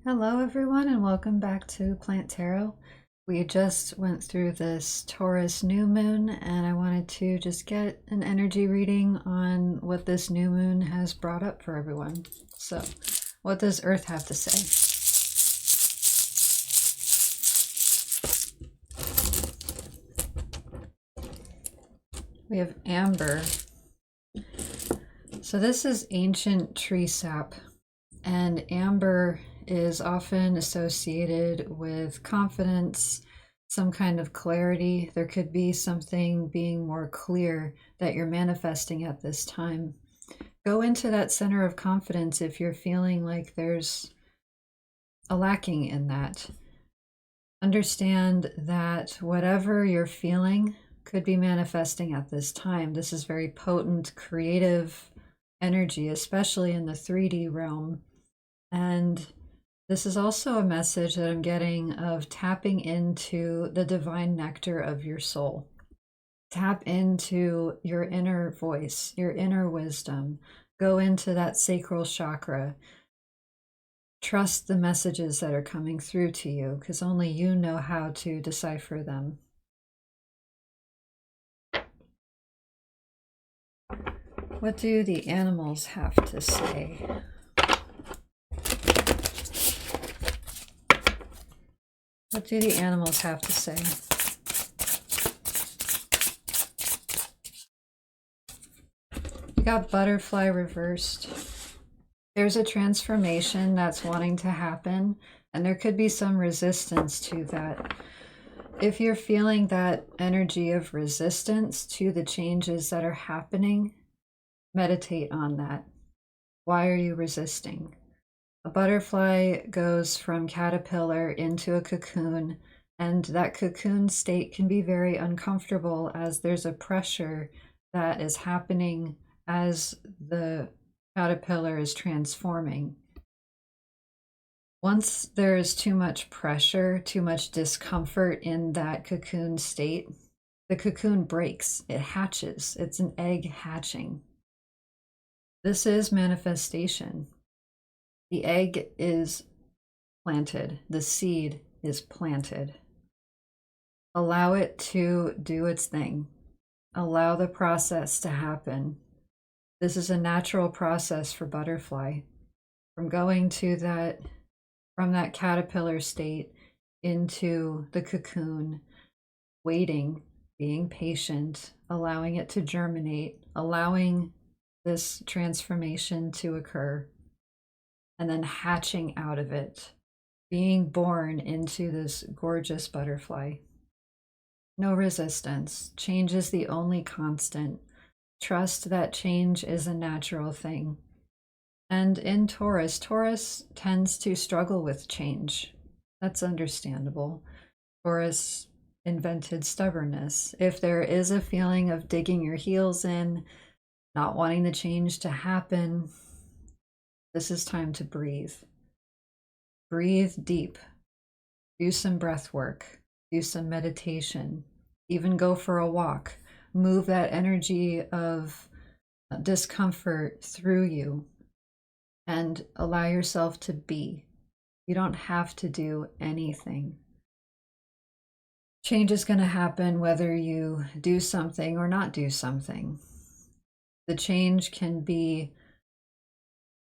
Hello everyone and welcome back to Plant Tarot. We just went through this Taurus new moon and I wanted to just get an energy reading on what this new moon has brought up for everyone. So, what does Earth have to say? We have Amber. So this is ancient tree sap, and amber is often associated with confidence, some kind of clarity. There could be something being more clear that you're manifesting at this time. Go into that center of confidence if you're feeling like there's a lacking in that. Understand that whatever you're feeling could be manifesting at this time. This is very potent, creative energy, especially in the 3D realm. And this is also a message that I'm getting of tapping into the divine nectar of your soul. Tap into your inner voice, your inner wisdom. Go into that sacral chakra. Trust the messages that are coming through to you because only you know how to decipher them. What do the animals have to say? What do the animals have to say? We got butterfly reversed. There's a transformation that's wanting to happen, and there could be some resistance to that. If you're feeling that energy of resistance to the changes that are happening, meditate on that. Why are you resisting? A butterfly goes from caterpillar into a cocoon, and that cocoon state can be very uncomfortable as there's a pressure that is happening as the caterpillar is transforming. Once there is too much pressure, too much discomfort in that cocoon state, the cocoon breaks, it hatches, it's an egg hatching. This is manifestation. The egg is planted, the seed is planted. Allow it to do its thing. Allow the process to happen. This is a natural process for butterfly. From going to from that caterpillar state into the cocoon, waiting, being patient, allowing it to germinate, allowing this transformation to occur, and then hatching out of it, being born into this gorgeous butterfly. No resistance. Change is the only constant. Trust that change is a natural thing. And in Taurus, Taurus tends to struggle with change. That's understandable. Taurus invented stubbornness. If there is a feeling of digging your heels in, not wanting the change to happen, this is time to breathe. Breathe deep. Do some breath work. Do some meditation. Even go for a walk. Move that energy of discomfort through you and allow yourself to be. You don't have to do anything. Change is going to happen whether you do something or not do something. The change can be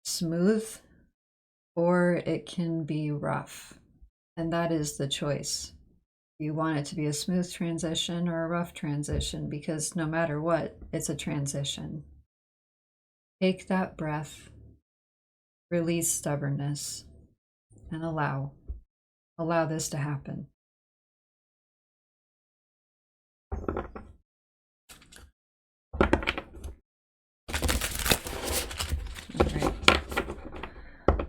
smooth or it can be rough, and that is the choice. You want it to be a smooth transition or a rough transition, because no matter what, it's a transition. Take that breath, release stubbornness, and allow this to happen. All right.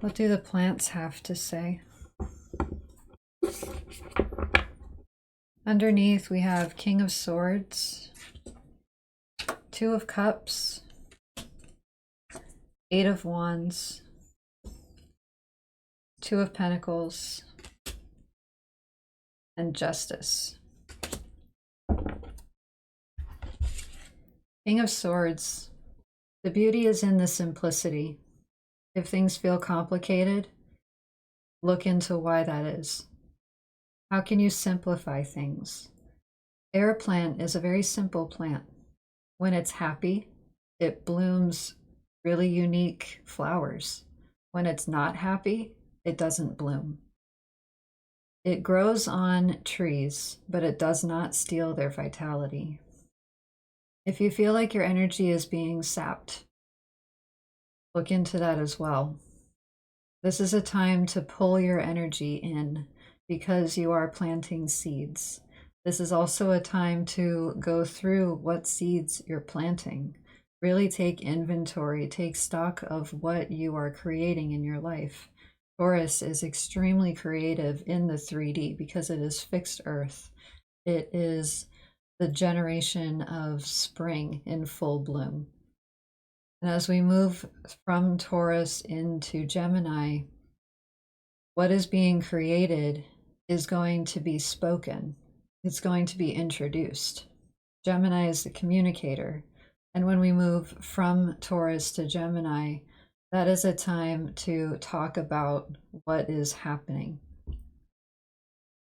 What do the plants have to say? Underneath we have King of Swords, Two of Cups, Eight of Wands, Two of Pentacles, and Justice. King of Swords, the beauty is in the simplicity. If things feel complicated, Look into why that is. How can you simplify things? Air plant is a very simple plant. When it's happy, it blooms really unique flowers. When it's not happy, it doesn't bloom. It grows on trees, but it does not steal their vitality. If you feel like your energy is being sapped, look into that as well. This is a time to pull your energy in because you are planting seeds. This is also a time to go through what seeds you're planting. Really take inventory, take stock of what you are creating in your life. Taurus is extremely creative in the 3D because it is fixed earth. It is the generation of spring in full bloom. And as we move from Taurus into Gemini, what is being created is going to be spoken. It's going to be introduced. Gemini is the communicator. And when we move from Taurus to Gemini, that is a time to talk about what is happening.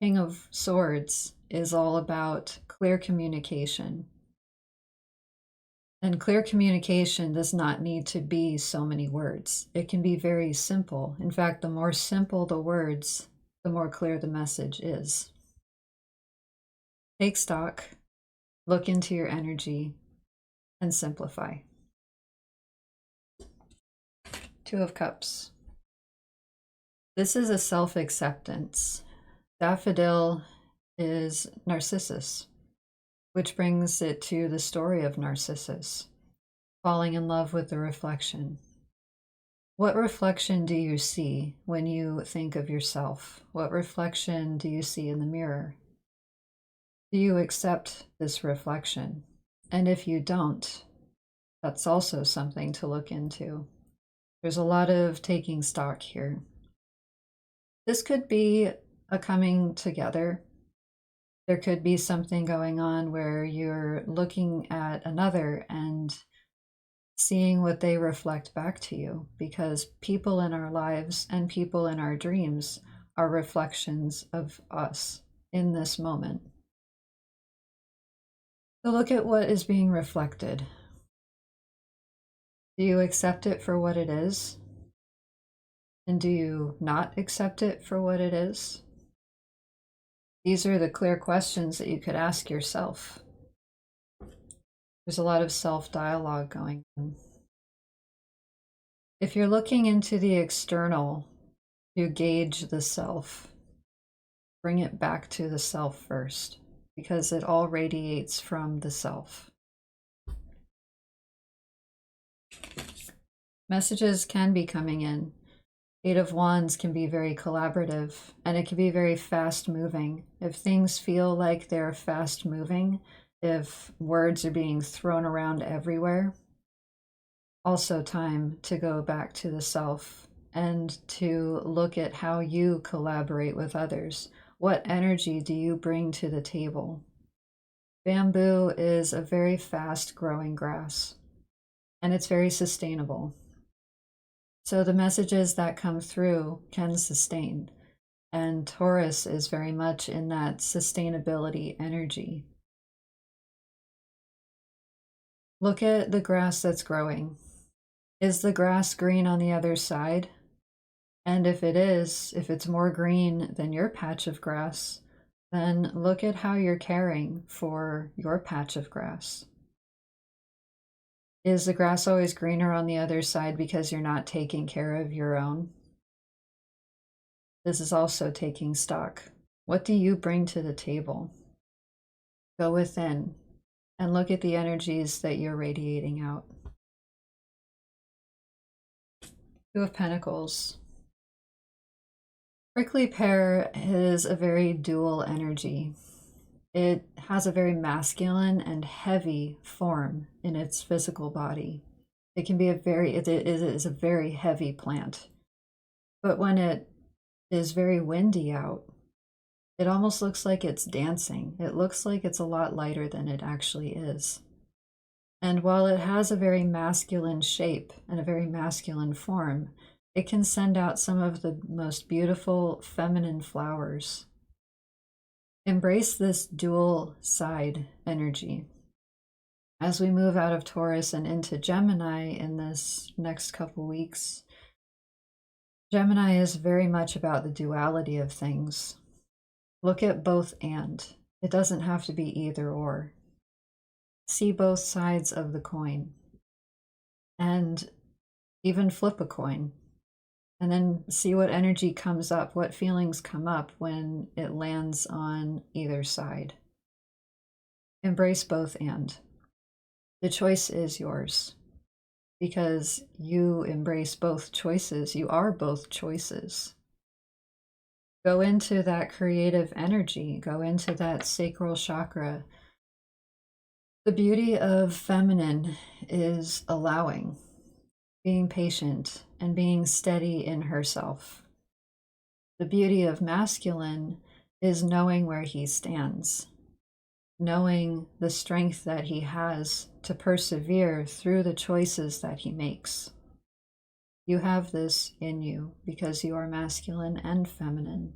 King of Swords is all about clear communication. And clear communication does not need to be so many words. It can be very simple. In fact, the more simple the words, the more clear the message is. Take stock, look into your energy, and simplify. Two of Cups. This is a self-acceptance. Daffodil is Narcissus, which brings it to the story of Narcissus, falling in love with the reflection. What reflection do you see when you think of yourself? What reflection do you see in the mirror? Do you accept this reflection? And if you don't, that's also something to look into. There's a lot of taking stock here. This could be a coming together. There could be something going on where you're looking at another and seeing what they reflect back to you, because people in our lives and people in our dreams are reflections of us in this moment. So look at what is being reflected. Do you accept it for what it is? And do you not accept it for what it is? These are the clear questions that you could ask yourself. There's a lot of self-dialogue going on. If you're looking into the external to gauge the self, bring it back to the self first, because it all radiates from the self. Messages can be coming in. Eight of Wands can be very collaborative, and it can be very fast moving. If things feel like they're fast moving, if words are being thrown around everywhere, also time to go back to the self and to look at how you collaborate with others. What energy do you bring to the table? Bamboo is a very fast growing grass, and it's very sustainable. So the messages that come through can sustain. And Taurus is very much in that sustainability energy. Look at the grass that's growing. Is the grass green on the other side? And if it is, if it's more green than your patch of grass, then look at how you're caring for your patch of grass. Is the grass always greener on the other side because you're not taking care of your own? This is also taking stock. What do you bring to the table? Go within and look at the energies that you're radiating out. Two of Pentacles. Prickly pear is a very dual energy. It has a very masculine and heavy form in its physical body. It can be it is a very heavy plant. But when it is very windy out, it almost looks like it's dancing. It looks like it's a lot lighter than it actually is. And while it has a very masculine shape and a very masculine form, it can send out some of the most beautiful feminine flowers. Embrace this dual side energy. As we move out of Taurus and into Gemini in this next couple weeks, Gemini is very much about the duality of things. Look at both and. It doesn't have to be either or. See both sides of the coin. And even flip a coin. And then see what energy comes up, what feelings come up when it lands on either side. Embrace both and. The choice is yours. Because you embrace both choices. You are both choices. Go into that creative energy. Go into that sacral chakra. The beauty of feminine is allowing, being patient, and being steady in herself. The beauty of masculine is knowing where he stands, knowing the strength that he has to persevere through the choices that he makes. You have this in you because you are masculine and feminine.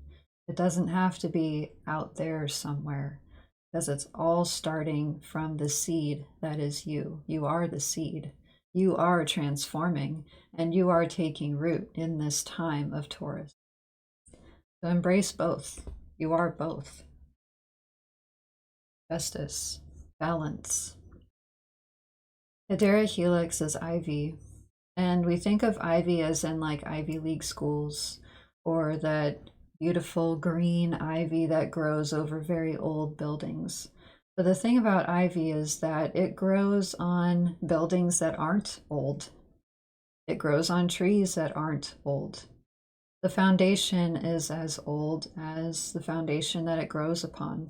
It doesn't have to be out there somewhere, because it's all starting from the seed that is you. You are the seed. You are transforming, and you are taking root in this time of Taurus. So embrace both. You are both. Justice, balance. Hedera Helix is ivy, and we think of ivy as in like Ivy League schools, or that beautiful green ivy that grows over very old buildings. But the thing about ivy is that it grows on buildings that aren't old. It grows on trees that aren't old. The foundation is as old as the foundation that it grows upon.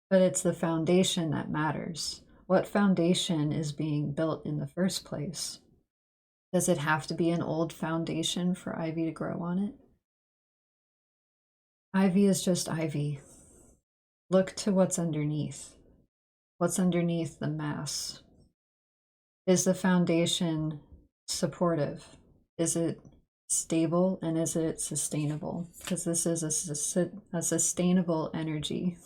But it's the foundation that matters. What foundation is being built in the first place? Does it have to be an old foundation for ivy to grow on it? Ivy is just ivy. Look to what's underneath. What's underneath the mass? Is the foundation supportive? Is it stable, and is it sustainable? Because this is a sustainable energy.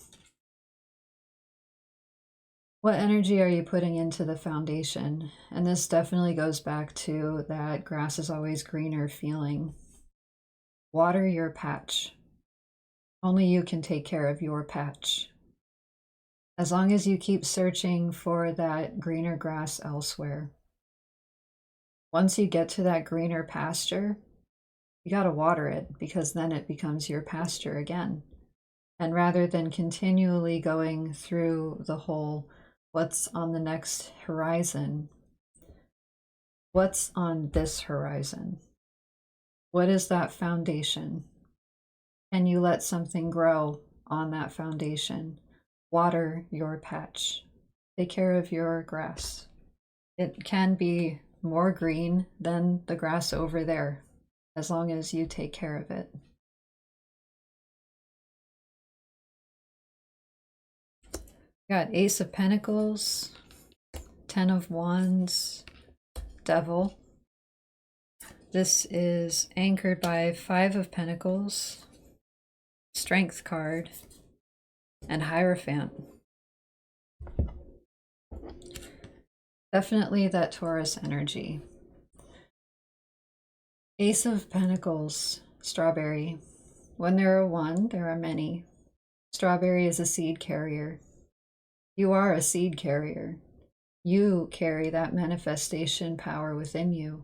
What energy are you putting into the foundation? And this definitely goes back to that grass is always greener feeling. Water your patch. Only you can take care of your patch. As long as you keep searching for that greener grass elsewhere. Once you get to that greener pasture, you got to water it, because then it becomes your pasture again. And rather than continually going through the whole what's on the next horizon, what's on this horizon? What is that foundation? Can you let something grow on that foundation? Water your patch. Take care of your grass. It can be more green than the grass over there, as long as you take care of it. Got Ace of Pentacles, 10 of Wands, Devil. This is anchored by 5 of Pentacles, Strength card, and Hierophant. Definitely that Taurus energy. Ace of Pentacles, Strawberry. When there are one, there are many. Strawberry is a seed carrier. You are a seed carrier. You carry that manifestation power within you.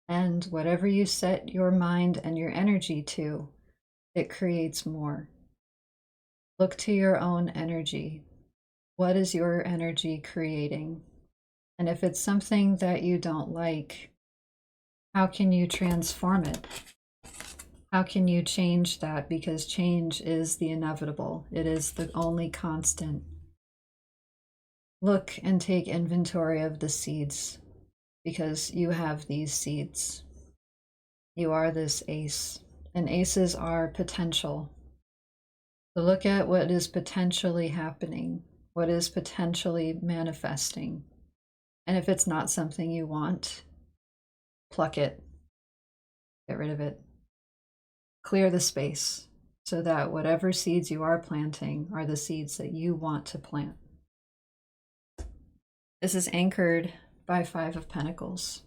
And whatever you set your mind and your energy to, it creates more. Look to your own energy. What is your energy creating? And if it's something that you don't like, how can you transform it? How can you change that? Because change is the inevitable. It is the only constant. Look and take inventory of the seeds, because you have these seeds. You are this ace, and aces are potential. So look at what is potentially happening, what is potentially manifesting. And if it's not something you want, pluck it. Get rid of it. Clear the space so that whatever seeds you are planting are the seeds that you want to plant. This is anchored by Five of Pentacles.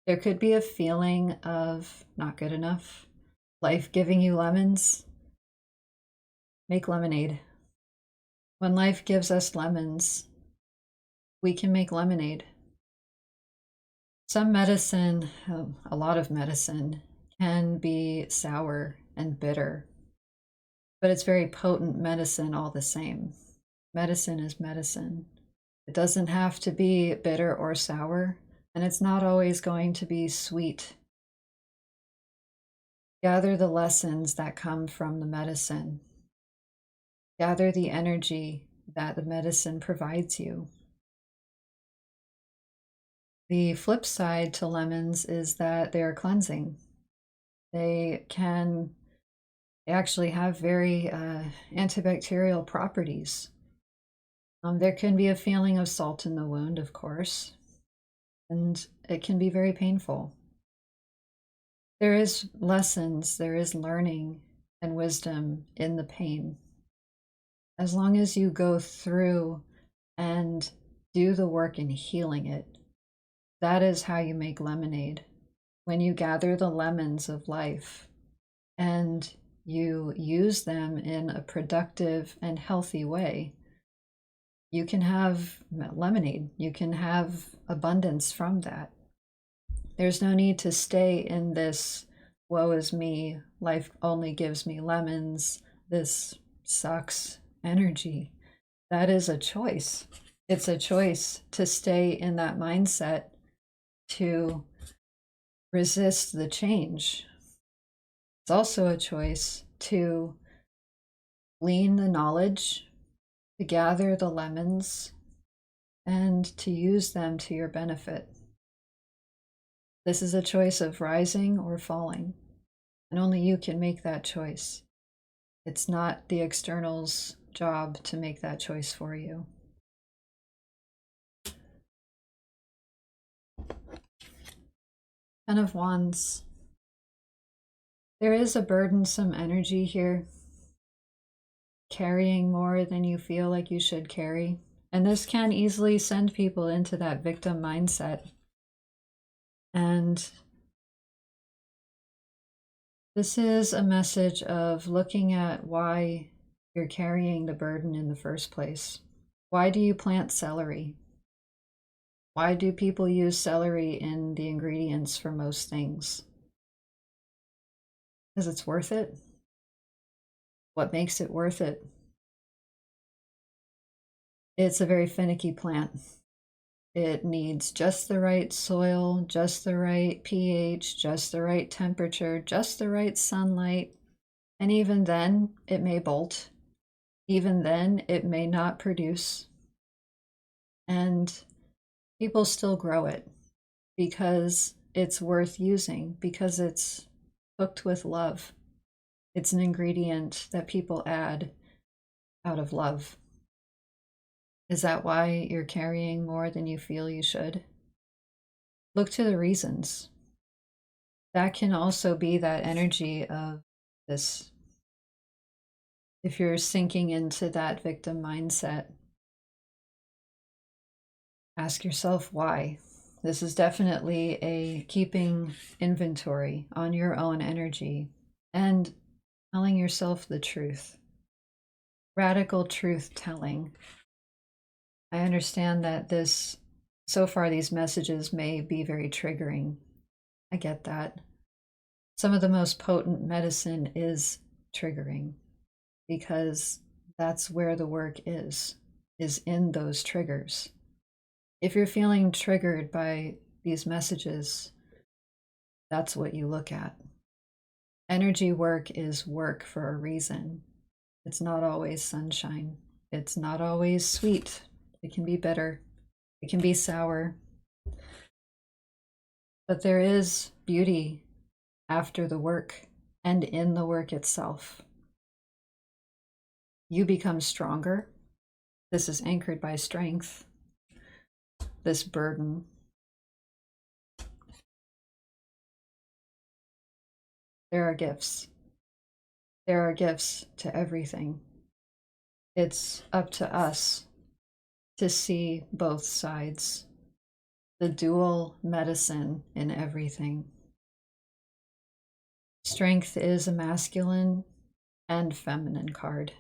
There could be a feeling of not good enough, life giving you lemons. Make lemonade. When life gives us lemons, we can make lemonade. Some medicine, a lot of medicine, can be sour and bitter, but it's very potent medicine all the same. Medicine is medicine. It doesn't have to be bitter or sour, and it's not always going to be sweet. Gather the lessons that come from the medicine. Gather the energy that the medicine provides you. The flip side to lemons is that they are cleansing. They actually have very antibacterial properties. There can be a feeling of salt in the wound, of course, and it can be very painful. There is lessons, there is learning and wisdom in the pain. As long as you go through and do the work in healing it, that is how you make lemonade. When you gather the lemons of life and you use them in a productive and healthy way, you can have lemonade. You can have abundance from that. There's no need to stay in this woe is me, life only gives me lemons, this sucks energy. That is a choice. It's a choice to stay in that mindset, to resist the change. It's also a choice to glean the knowledge, to gather the lemons, and to use them to your benefit. This is a choice of rising or falling, and only you can make that choice. It's not the external's job to make that choice for you. Ten of Wands. There is a burdensome energy here, carrying more than you feel like you should carry. And this can easily send people into that victim mindset. And this is a message of looking at why you're carrying the burden in the first place. Why do you plant celery? Why do people use celery in the ingredients for most things? Because it's worth it. What makes it worth it? It's a very finicky plant. It needs just the right soil, just the right pH, just the right temperature, just the right sunlight. And even then, it may bolt. Even then, it may not produce. And people still grow it because it's worth using, because it's cooked with love. It's an ingredient that people add out of love. Is that why you're carrying more than you feel you should? Look to the reasons. That can also be that energy of this. If you're sinking into that victim mindset, ask yourself why. This is definitely a keeping inventory on your own energy and telling yourself the truth. Radical truth telling. I understand that so far these messages may be very triggering. I get that. Some of the most potent medicine is triggering because that's where the work is in those triggers. If you're feeling triggered by these messages, that's what you look at. Energy work is work for a reason. It's not always sunshine. It's not always sweet. It can be bitter. It can be sour. But there is beauty after the work and in the work itself. You become stronger. This is anchored by strength. This burden. There are gifts. There are gifts to everything. It's up to us to see both sides, the dual medicine in everything. Strength is a masculine and feminine card.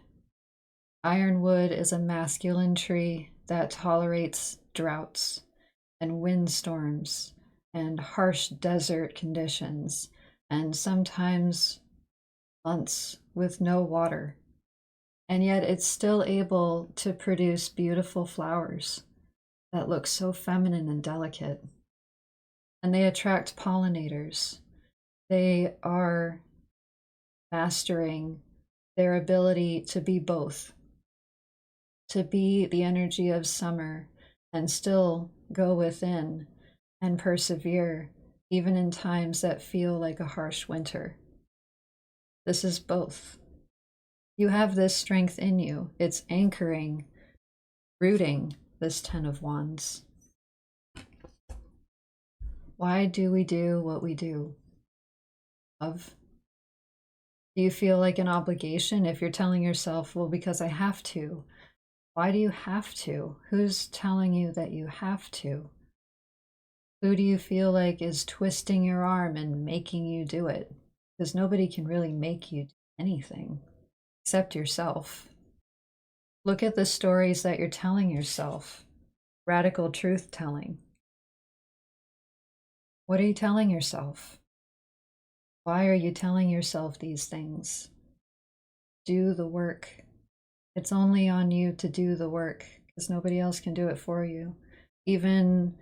Ironwood is a masculine tree that tolerates droughts and windstorms and harsh desert conditions, and sometimes months with no water. And yet it's still able to produce beautiful flowers that look so feminine and delicate. And they attract pollinators. They are mastering their ability to be both, to be the energy of summer and still go within and persevere, even in times that feel like a harsh winter. This is both. You have this strength in you. It's anchoring, rooting this Ten of Wands. Why do we do what we do? Love. Do you feel like an obligation if you're telling yourself, well, because I have to? Why do you have to? Who's telling you that you have to? Who do you feel like is twisting your arm and making you do it? Because nobody can really make you do anything except yourself. Look at the stories that you're telling yourself. Radical truth telling. What are you telling yourself? Why are you telling yourself these things? Do the work. It's only on you to do the work because nobody else can do it for you. Even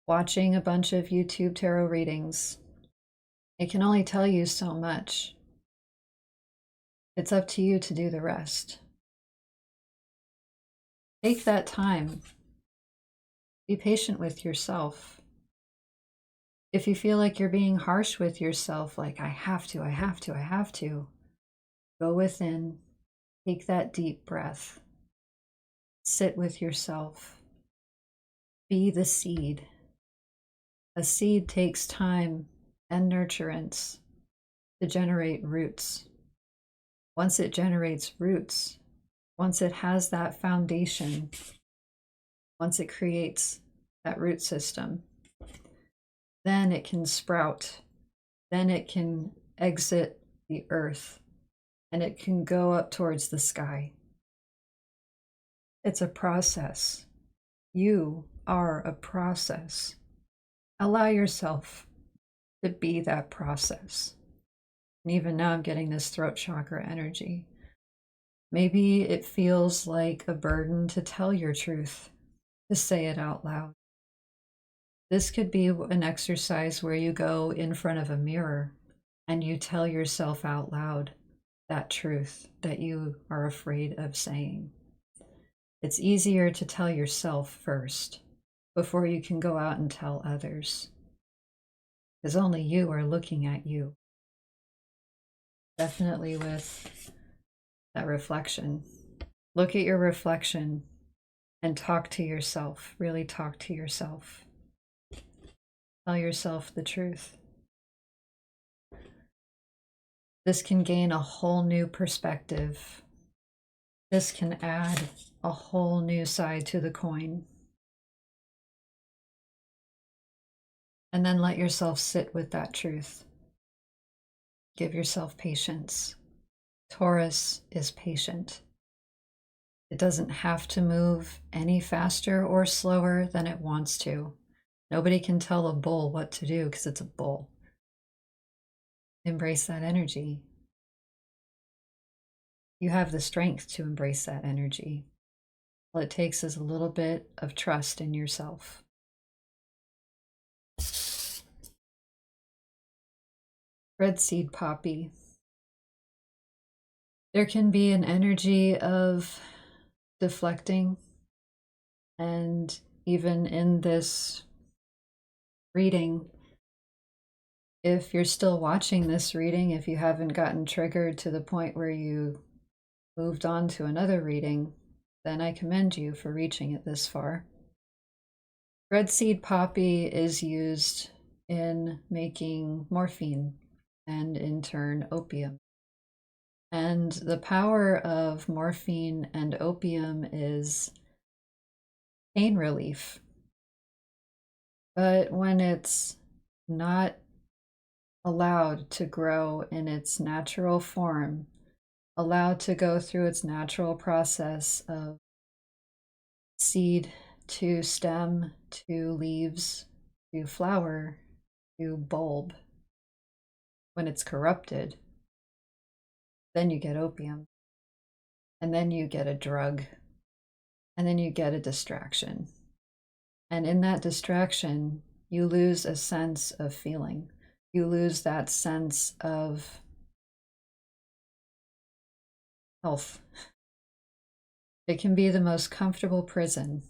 watching a bunch of YouTube tarot readings, it can only tell you so much. It's up to you to do the rest. Take that time. Be patient with yourself. If you feel like you're being harsh with yourself, like I have to, go within, take that deep breath, sit with yourself, be the seed. A seed takes time and nurturance to generate roots. Once it generates roots, once it has that foundation, once it creates that root system, then it can sprout, then it can exit the earth, and it can go up towards the sky. It's a process. You are a process. Allow yourself to be that process. And even now I'm getting this throat chakra energy. Maybe it feels like a burden to tell your truth, to say it out loud. This could be an exercise where you go in front of a mirror and you tell yourself out loud that truth that you are afraid of saying. It's easier to tell yourself first before you can go out and tell others, because only you are looking at you. Definitely with that reflection. Look at your reflection and talk to yourself. Really talk to yourself. Tell yourself the truth. This can gain a whole new perspective. This can add a whole new side to the coin. And then let yourself sit with that truth. Give yourself patience. Taurus is patient. It doesn't have to move any faster or slower than it wants to. Nobody can tell a bull what to do because it's a bull. Embrace that energy. You have the strength to embrace that energy. All it takes is a little bit of trust in yourself. Red seed poppy. There can be an energy of deflecting, and even in this reading, if you're still watching this reading, if you haven't gotten triggered to the point where you moved on to another reading, then I commend you for reaching it this far. Red seed poppy is used in making morphine. and in turn opium. And the power of morphine and opium is pain relief. But when it's not allowed to grow in its natural form, allowed to go through its natural process of seed to stem to leaves to flower to bulb, when it's corrupted, then you get opium. And then you get a drug. And then you get a distraction. And in that distraction, you lose a sense of feeling. You lose that sense of health. It can be the most comfortable prison.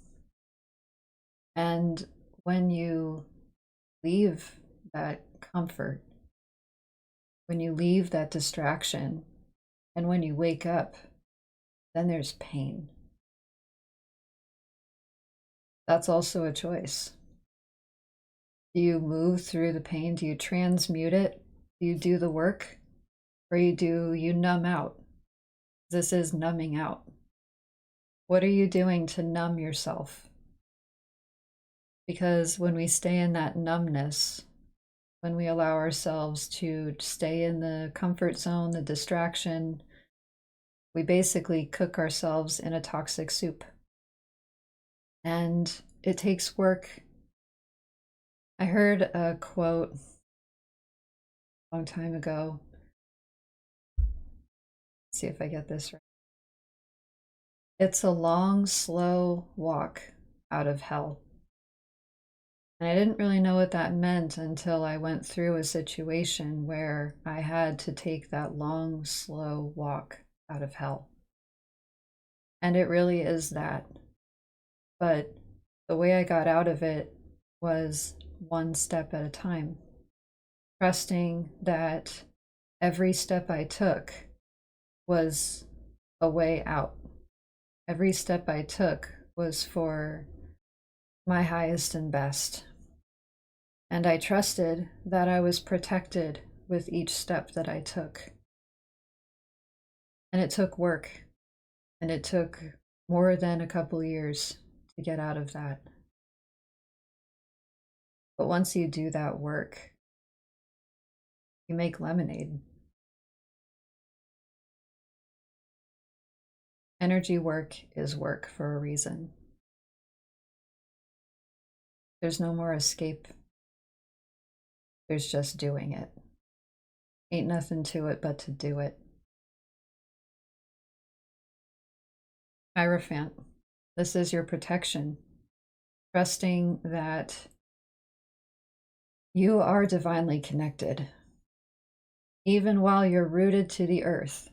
And when you leave that comfort, when you leave that distraction, and when you wake up, then there's pain. That's also a choice. Do you move through the pain? Do you transmute it? Do you do the work? Or do you numb out? This is numbing out. What are you doing to numb yourself? Because when we stay in that numbness, when we allow ourselves to stay in the comfort zone, the distraction, we basically cook ourselves in a toxic soup. And it takes work. I heard a quote a long time ago. Let's see if I get this right. It's a long, slow walk out of hell. And I didn't really know what that meant until I went through a situation where I had to take that long, slow walk out of hell. And it really is that. But the way I got out of it was one step at a time, trusting that every step I took was a way out. Every step I took was for my highest and best. And I trusted that I was protected with each step that I took. And it took work, and it took more than a couple years to get out of that. But once you do that work, you make lemonade. Energy work is work for a reason. There's no more escape. There's just doing it. Ain't nothing to it but to do it. Hierophant, this is your protection. Trusting that you are divinely connected. Even while you're rooted to the earth,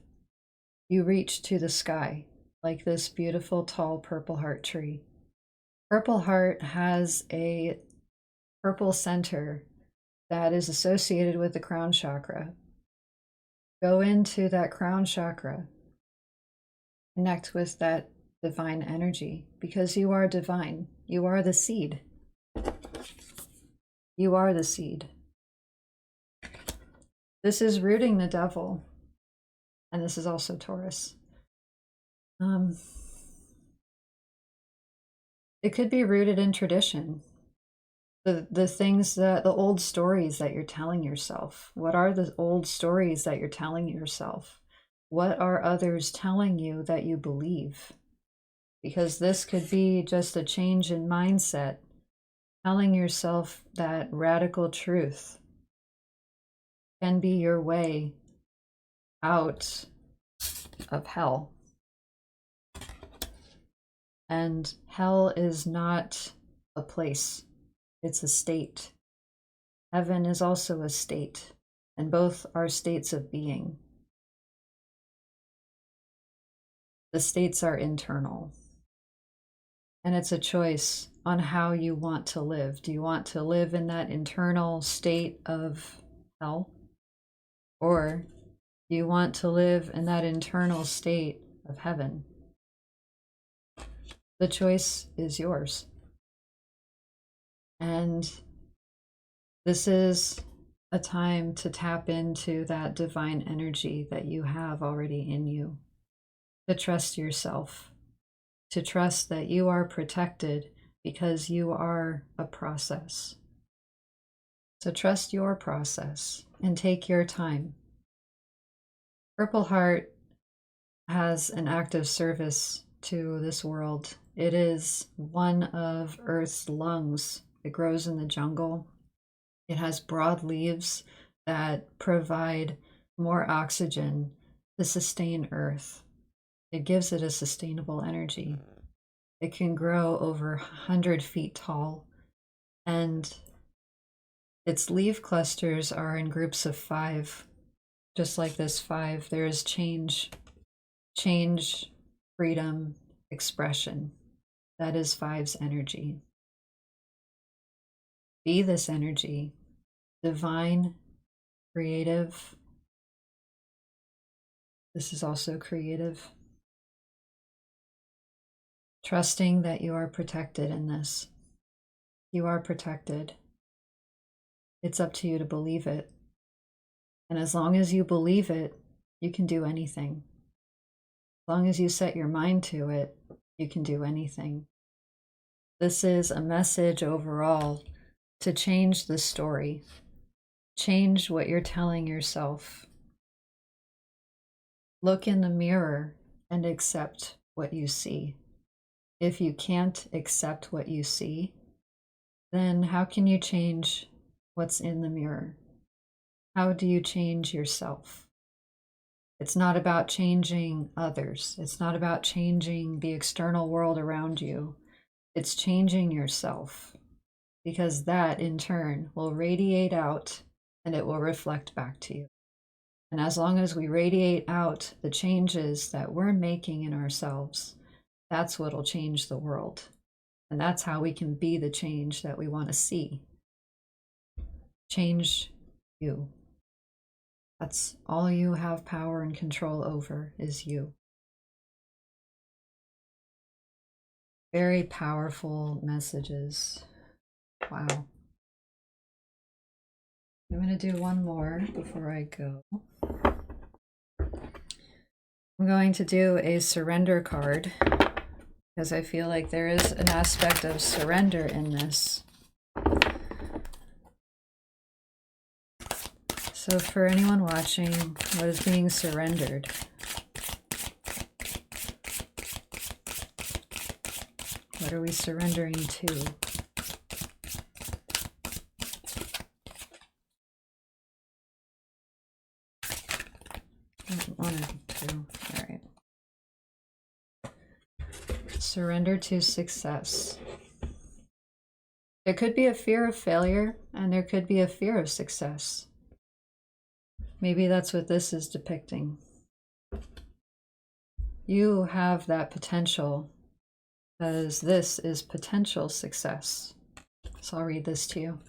you reach to the sky, like this beautiful tall purple heart tree. Purple heart has a purple center that is associated with the crown chakra. Go into that crown chakra. Connect with that divine energy, because you are divine. You are the seed. You are the seed. This is rooting the devil. And this is also Taurus. It could be rooted in tradition. The things that, the old stories that you're telling yourself. What are the old stories that you're telling yourself? What are others telling you that you believe? Because this could be just a change in mindset, telling yourself that radical truth can be your way out of hell. And hell is not a place, it's a state. Heaven is also a state, and both are states of being. The states are internal. And it's a choice on how you want to live. Do you want to live in that internal state of hell? Or do you want to live in that internal state of heaven? The choice is yours. And this is a time to tap into that divine energy that you have already in you, to trust yourself, to trust that you are protected because you are a process. So trust your process and take your time. Purple Heart has an active service to this world. It is one of Earth's lungs. It grows in the jungle. It has broad leaves that provide more oxygen to sustain Earth. It gives it a sustainable energy. It can grow over 100 feet tall, and its leaf clusters are in groups of 5. Just like this 5, there is change, freedom, expression. That is 5's energy. Be this energy, divine, creative. This is also creative. Trusting that you are protected in this. You are protected. It's up to you to believe it. And as long as you believe it, you can do anything. As long as you set your mind to it, you can do anything. This is a message overall to change the story. Change what you're telling yourself. Look in the mirror and accept what you see. If you can't accept what you see, then how can you change what's in the mirror? How do you change yourself? It's not about changing others. It's not about changing the external world around you. It's changing yourself, because that in turn will radiate out and it will reflect back to you. And as long as we radiate out the changes that we're making in ourselves, that's what'll change the world. And that's how we can be the change that we want to see. Change you. That's all you have power and control over, is you. Very powerful messages. Wow. I'm going to do one more before I go. I'm going to do a surrender card because I feel like there is an aspect of surrender in this. So for anyone watching, what is being surrendered? What are we surrendering to? One or two. All right. Surrender to success. There could be a fear of failure, and there could be a fear of success. Maybe that's what this is depicting. You have that potential, as this is potential success. So I'll read this to you.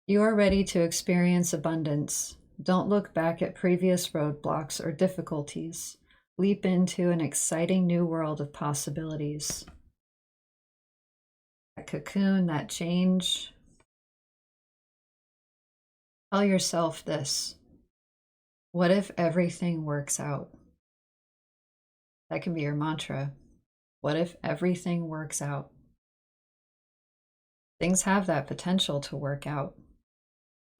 You are ready to experience abundance. Don't look back at previous roadblocks or difficulties. Leap into an exciting new world of possibilities. That cocoon, that change. Tell yourself this. What if everything works out? That can be your mantra. What if everything works out? Things have that potential to work out.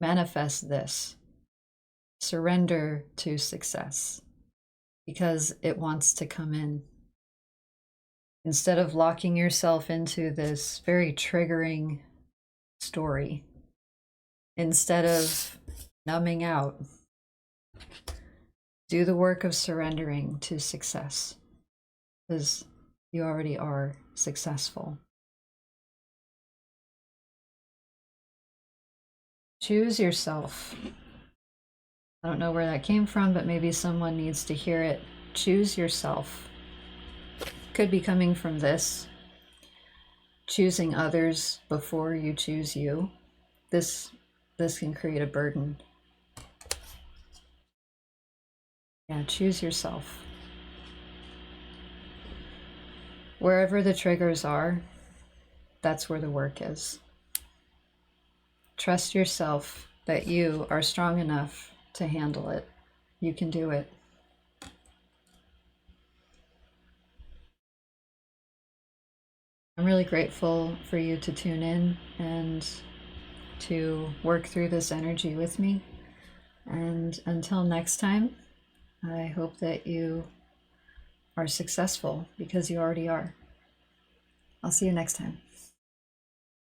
Manifest this. Surrender to success because it wants to come in. Instead of locking yourself into this very triggering story, instead of numbing out, do the work of surrendering to success, because you already are successful. Choose yourself. I don't know where that came from, but maybe someone needs to hear it. Choose yourself. Could be coming from this. Choosing others before you choose you. This can create a burden. Yeah, choose yourself. Wherever the triggers are, that's where the work is. Trust yourself that you are strong enough to handle it. You can do it. I'm really grateful for you to tune in and to work through this energy with me. And until next time, I hope that you are successful, because you already are. I'll see you next time.